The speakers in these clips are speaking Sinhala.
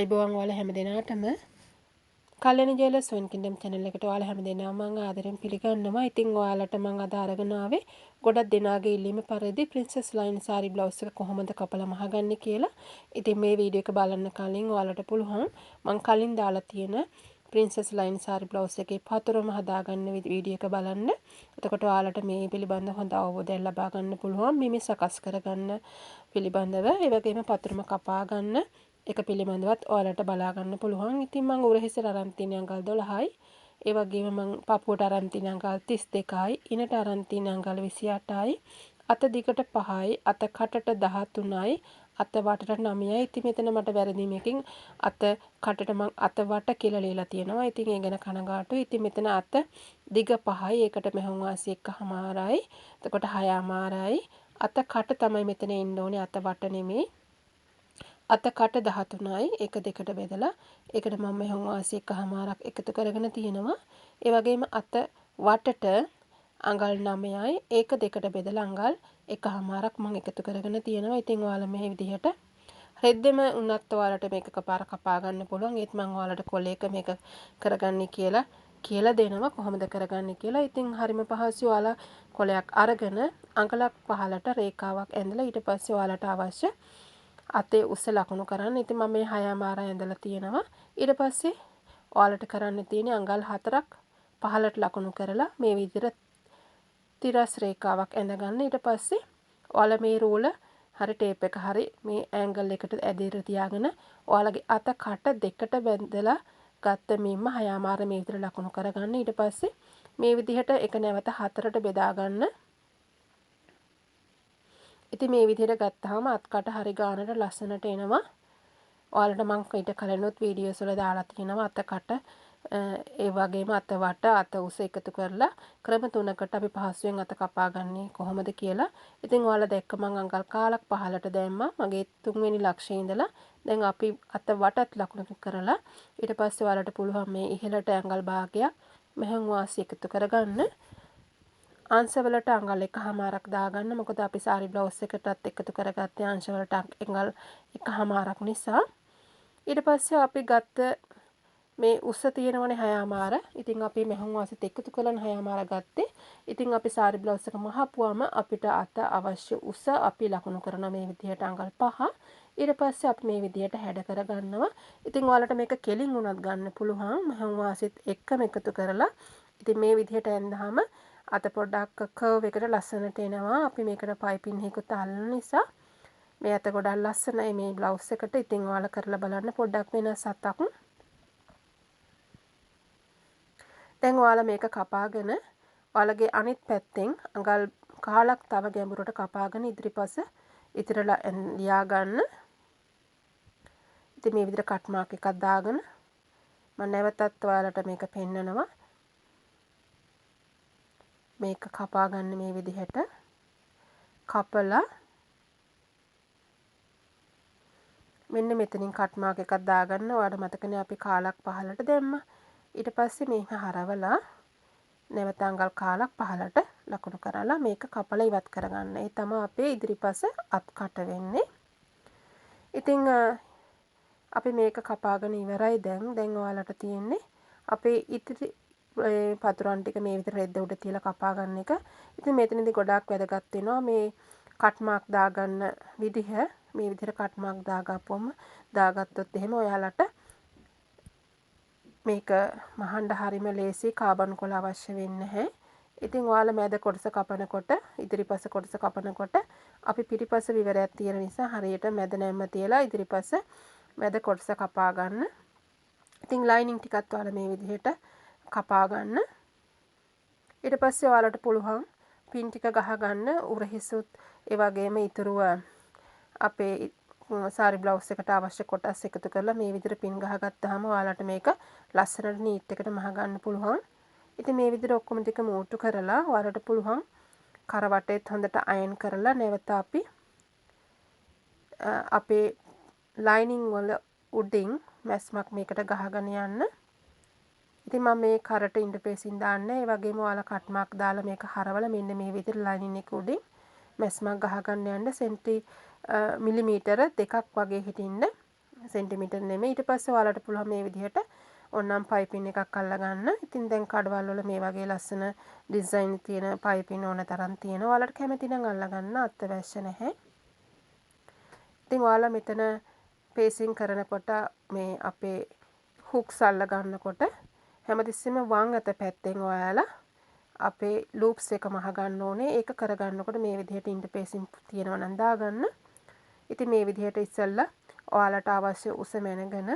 අයිබෝවන් ඔයාලා හැමදෙනාටම kalyanijayalath sewing kingdom channel එකට ඔයාලා හැමදෙනාම මම ආදරෙන් පිළිගන්නවා. ඉතින් ඔයාලට මම අද අරගෙන ආවේ ගොඩක් දෙනාගේ ඉල්ලීම පරිදි princess line saree blouse එක කොහොමද කපලා මහගන්නේ කියලා. ඉතින් මේ වීඩියෝ එක බලන්න කලින් ඔයාලට පුළුවන් මම කලින් දාලා තියෙන princess line saree blouse එකේ පතුරම හදාගන්න වීඩියෝ එක බලන්න. එතකොට ඔයාලට මේ පිළිබඳව හොඳ අවබෝධයක් ලබා ගන්න පුළුවන්. මේ සකස් කරගන්න පිළිබඳව ඒ වගේම පතුරම කපා ගන්න එක පිළිබඳවත් ඔයාලට බලා ගන්න පුළුවන්. ඉතින් මම උරහිසට අරන් තියෙන අඟල් 12යි. ඒ වගේම මම පපුවට අරන් තියෙන අඟල් 32යි. ඉනට අරන් තියෙන අඟල් 28යි. අත දිගට 5යි. අත කටට 13යි. අත වටට 9යි. ඉතින් මෙතන මට වැරදීමකින් අත කටට මම අත වට කියලා ලියලා තියෙනවා. ඉතින් ඒ ගැන කනගාටුයි. ඉතින් මෙතන අත දිග 5යි. ඒකට මෙහුම් වාසි 1මාරයි. එතකොට 6මාරයි. අත කට තමයි මෙතන එන්න ඕනේ. අත වට නෙමෙයි. අත කට 13යි. ඒක දෙකට බෙදලා ඒකට මම මෙහුම් වාසි 1මාරක් එකතු කරගෙන තියෙනවා. ඒ වගේම අත වටට අඟල් 9යි. ඒක දෙකට බෙදලා අඟල් 1මාරක් මම එකතු කරගෙන තියෙනවා. ඉතින් ඔයාලා මේ විදිහට රෙද්දෙම උනත් ඔයාලට මේක එකපාර කපා ගන්න පුළුවන්. ඒත් මම ඔයාලට කොලයක මේක කරගන්නේ කියලා දෙනවා කොහොමද කරගන්නේ කියලා. ඉතින් හරිම පහසුයි. ඔයාලා කොලයක් අරගෙන අඟලක් පහලට රේඛාවක් ඇඳලා ඊට පස්සේ ඔයාලට අවශ්‍ය අතේ උස ලකුණු කරන්න. ඉතින් මම මේ 6මාර ඇඳලා තියෙනවා. ඊට පස්සේ ඔයාලට කරන්න තියෙන්නේ අඟල් 4ක් පහලට ලකුණු කරලා මේ විදිහට තිරස් රේඛාවක් ඇඳ ගන්න. ඊට පස්සේ ඔයාලා මේ රූල හරි ටේප් එක හරි මේ ඇන්ගල් එකට ඇදලා තියාගෙන ඔයාලගේ අත කට දෙකට බැඳලා ගත්ත මෙම්ම 6මාර මේ විදිහට ලකුණු කරගන්න. ඊට පස්සේ මේ විදිහට එක නැවත 4ට බෙදා ගන්න. ඉතින් මේ විදිහට ගත්තාම අත් කට හරි ගානට ලස්සනට එනවා. ඔයාලට මම ඊට කලිනුත් වීඩියෝස් වල දාලා තියෙනවා අත කට ඒ වගේම අත වට අත උස එකතු කරලා ක්‍රම 3කට අපි පහසුවෙන් අත කපාගන්නේ කොහොමද කියලා. ඉතින් ඔයාලා දැක්ක මම අඟල් කාලක් පහලට දැම්මා. මගේ 3 වෙනි ලක්ෂයේ ඉඳලා දැන් අපි අත වටත් ලකුණු කරලා ඊට පස්සේ ඔයාලට පුළුවන් මේ ඉහළට අඟල් භාගයක් මෙහෙන් වාසි එකතු කරගන්න. අංශවලට අඟල් 1මාරක් දාගන්න. මොකද අපි saree blouse එකටත් එකතු කරගත්තේ අංශවලට අඟල් 1මාරක් නිසා. ඊට පස්සේ අපි ගත්ත මේ උස තියෙනවනේ 6මාර. ඉතින් අපි මෙහුම් වාසිත් එකතු කරලා 6මාර ගත්තේ. ඉතින් අපි saree blouse එක මහපුවම අපිට අත අවශ්‍ය උස අපි ලකුණු කරන මේ විදිහට අඟල් 5. ඊට පස්සේ අපි මේ විදිහට හැඩ කරගන්නවා. ඉතින් ඔයාලට මේක කෙලින් උනත් ගන්න පුළුවන්. මෙහුම් වාසිත් එක්කම එකතු කරලා. ඉතින් මේ විදිහට ඇඳහම අත පොඩ්ඩක් කර්ව් එකට ලස්සනට එනවා. අපි මේකට පයිපින් එකකුත් අල්ලන නිසා මේ අත ගොඩක් ලස්සනයි මේ බ්ලවුස් එකට. ඉතින් ඔයාලා කරලා බලන්න පොඩ්ඩක් වෙනස් අතක්. දැන් ඔයාලා මේක කපාගෙන ඔයාලගේ අනිත් පැත්තෙන් අඟල් කාලක් තව ගැඹුරට කපාගෙන ඉදිරිපස ඉතිරලා ලියා ගන්න. ඉතින් මේ විදිහට කට් මාක් එකක් දාගෙන මම නැවතත් ඔයාලට මේක පෙන්නනවා. මේක කපා ගන්න මේ විදිහට කපලා මෙන්න මෙතනින් කට් මාක් එකක් දාගන්න. ඔයාලට මතකනේ අපි කාලක් පහලට දැම්මා. ඊට පස්සේ මේක හරවලා නැවත අඟල් කාලක් පහලට ලකුණු කරලා මේක කපලා ඉවත් කරගන්න. ඒ තමයි අපේ ඉදිරිපස අත් කට වෙන්නේ. ඉතින් අපි මේක කපාගෙන ඉවරයි දැන් ඔයාලට තියෙන්නේ අපේ ඉතිරි පතුරන් ටික මේ විදිහට රෙද්ද උඩ තියලා කපා ගන්න එක. ඉතින් මෙතනදී ගොඩාක් වැදගත් වෙනවා මේ කට් මාක් දාගන්න විදිහ. මේ විදිහට කට් මාක් දාගත්තොත් එහෙම ඔයාලට මේක මහන්න හරිම ලේසි. කාබන් කොළ අවශ්‍ය වෙන්නේ නැහැ. ඉතින් ඔයාලා මැද කොටස කපනකොට ඉදිරිපස කොටස කපනකොට අපි පිටිපස විවරයක් තියෙන නිසා හරියට මැද නැම්ම තියලා ඉදිරිපස මැද කොටස කපා ගන්න. ඉතින් ලයිනින් ටිකත් ඔයාලා මේ විදිහට කපා ගන්න. ඊට පස්සේ ඔයාලට පුළුවන් පින් ටික ගහ ගන්න උරහිසුත් ඒ වගේම ඊතුරුව අපේ saree blouse එකට අවශ්‍ය කොටස් එකතු කරලා මේ විදිහට පින් ගහගත්තාම ඔයාලට මේක ලස්සනට නීට් එකට මහ ගන්න පුළුවන්. ඉතින් මේ විදිහට ඔක්කොම ටික මූට්ටු කරලා ඔයාලට පුළුවන් කරවටේත් හොඳට අයන් කරලා නැවත අපි අපේ ලයිනින් වල උඩින් මැස්මක් මේකට ගහගෙන යන්න. ඉතින් මම මේ කරට ඉන්ටර්ෆේසින් දාන්නේ. ඒ වගේම ඔයාලා කට් මාක් දාලා මේක හරවලා මෙන්න මේ විදිහට ලයිනින් එක උඩින් මැස්මක් ගහගන්න යන්න මිලිමීටර 2ක් වගේ හිටින්න සෙන්ටිමීටර් නෙමෙයි. ඊට පස්සේ ඔයාලට පුළුවන් මේ විදිහට ඕනම් පයිපින් එකක් අල්ල ගන්න. ඉතින් දැන් කඩවල් වල මේ වගේ ලස්සන ඩිසයින් තියෙන පයිපින් ඕන තරම් තියෙනවා. ඔයාලට කැමති නම් අල්ල ගන්න අත්‍යවශ්‍ය නැහැ. ඉතින් ඔයාලා මෙතන පේසින් කරනකොට මේ අපේ හුක්ස් අල්ල ගන්නකොට හැමතිස්සෙම වම් අත පැත්තෙන් ඔයාලා අපේ ලූප්ස් එක මහ ගන්න ඕනේ. ඒක කරගන්නකොට මේ විදිහට ඉන්ටර්පේසින් තියෙනවා නම් දාගන්න. ඉතින් මේ විදිහට ඉස්සෙල්ලා ඔයාලට අවශ්‍ය උස මැනගෙන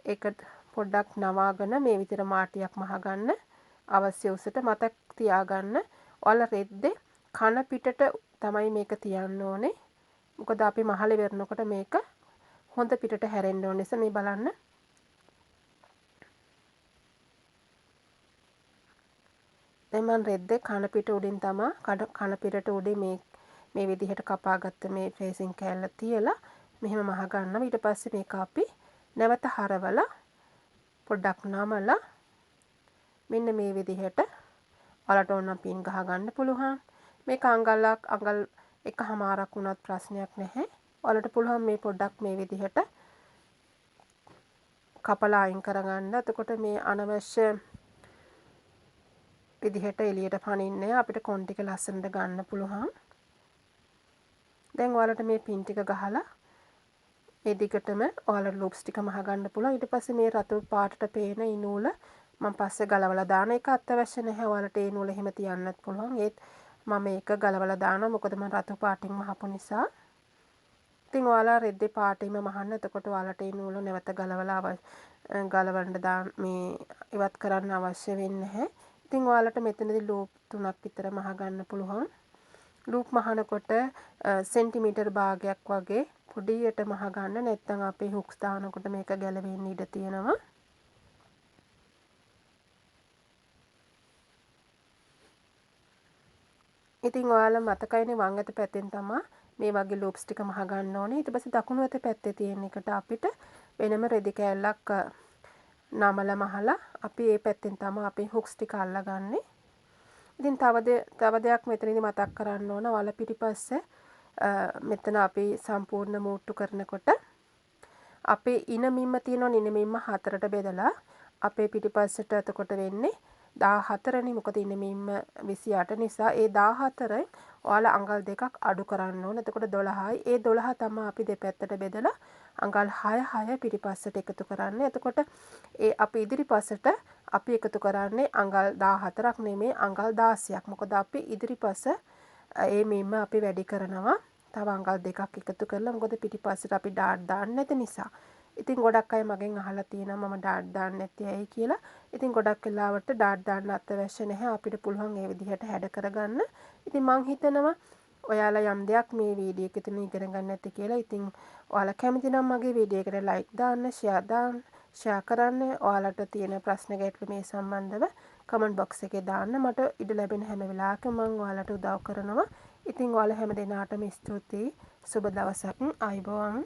ඒක පොඩ්ඩක් නවාගෙන මේ විදිහට මාටියක් මහ ගන්න. අවශ්‍ය උසට මතක් තියාගන්න. ඔයාලා රෙද්දේ කන පිටට තමයි මේක තියන්න ඕනේ. මොකද අපි මහලේ වෙරනකොට මේක හොඳ පිටට හැරෙන්න ඕන නිසා මේ බලන්න. දැන් මම රෙද්දේ කන පිට උඩින් තමයි කන පිටට උඩින් මේ විදිහට කපාගත්ත මේ ෆේසින් කෑල්ල තියලා මෙහෙම මහ ගන්නවා. ඊට පස්සේ මේක අපි නැවත හරවලා පොඩ්ඩක් නමලා මෙන්න මේ විදිහට ඔයාලට ඕන පින් ගහ ගන්න පුළුවන්. මේක අඟල් එකමාරක් වුණත් ප්‍රශ්නයක් නැහැ. ඔයාලට පුළුවන් මේ පොඩ්ඩක් මේ විදිහට කපලා අයින් කරගන්න. එතකොට මේ අනවශ්‍ය විදිහට එළියට පනින්නේ අපිට කොන් ටික ලස්සනට ගන්න පුළුවන්. දැන් ඔයාලට මේ පින් ටික ගහලා මේ දිගටම ඔයාලට ලූප්ස් ටික මහ ගන්න පුළුවන්. ඊට පස්සේ මේ රතු පාටට පේන ඊ නූල මම පස්සේ ගලවලා දාන එක අත්‍යවශ්‍ය නැහැ. ඔයාලට ඒ නූල එහෙම තියන්නත් පුළුවන්. ඒත් මම ඒක ගලවලා දානවා. මොකද මම රතු පාටින් මහපු නිසා. ඉතින් ඔයාලා රෙද්දේ පාටින්ම මහන්න. එතකොට ඔයාලට ඒ නූල නැවත ගලවන්න මේ ඉවත් කරන්න අවශ්‍ය වෙන්නේ නැහැ. ඉතින් ඔයාලට මෙතනදී ලූප් 3ක් විතර මහ ගන්න පුළුවන්. ලූප් මහනකොට සෙන්ටිමීටර් භාගයක් වගේ පොඩියට මහ ගන්න. නැත්නම් අපේ හුක්ස් දානකොට මේක ගැලවෙන්න ඉඩ තියෙනවා. ඉතින් ඔයාලා මතකයිනේ වම් අත පැත්තෙන් තමයි මේ වගේ ලූප්ස් ටික මහ ගන්න ඕනේ. ඊට පස්සේ දකුණු අත පැත්තේ තියෙන එකට අපිට වෙනම රෙදි කෑල්ලක් නමලා මහලා අපි මේ පැත්තෙන් තමයි අපේ හුක්ස් ටික අල්ලගන්නේ. ඉතින් තව දෙයක් මෙතනදී මතක් කරන්න ඕන. වල පිටිපස්සේ මෙතන අපි සම්පූර්ණ මූට්ටු කරනකොට අපේ ඉනමින්ම තියෙන ඉනමින්ම හතරට බෙදලා අපේ පිටිපස්සට එතකොට වෙන්නේ 14නේ. මොකද ඉනමින්ම 28 නිසා ඒ 14 ඔයාලා අඟල් දෙකක් අඩු කරන්න ඕන. එතකොට 12යි. ඒ 12 තමයි අපි දෙපැත්තට බෙදලා අඟල් 6 පිටිපස්සට එකතු කරන්නේ. එතකොට ඒ අපි ඉදිරිපස්සට අපි එකතු කරන්නේ අඟල් 14ක් නෙමෙයි අඟල් 16ක්. මොකද අපි ඉදිරිපස ඒ මෙන්න අපි වැඩි කරනවා. තව අඟල් දෙකක් එකතු කරලා. මොකද පිටිපස්සට අපි ඩාට් දාන්න නැති නිසා. ඉතින් ගොඩක් අය මගෙන් අහලා තියෙනවා මම ඩාට් දාන්න නැති ඇයි කියලා. ඉතින් ගොඩක් වෙලාවට ඩාට් දාන්න අත්‍යවශ්‍ය නැහැ. අපිට පුළුවන් ඒ විදිහට හැඩ කරගන්න. ඉතින් මං හිතනවා ඔයාලා යම් දෙයක් මේ වීඩියෝ එකේ තුන ඉගෙන ගන්න නැති කියලා. ඉතින් ඔයාලා කැමති නම් මගේ වීඩියෝ එකට ලයික් දාන්න, ෂෙයා කරන්න. ඔයාලට තියෙන ප්‍රශ්න ගැටළු මේ සම්බන්ධව කමෙන්ට් බොක්ස් එකේ දාන්න. මට ඉඩ ලැබෙන හැම වෙලාවකම මම ඔයාලට උදව් කරනවා. ඉතින් ඔයාලා හැම දිනාටම ස්තුතියි. සුබ දවසක්. ආයුබෝවන්.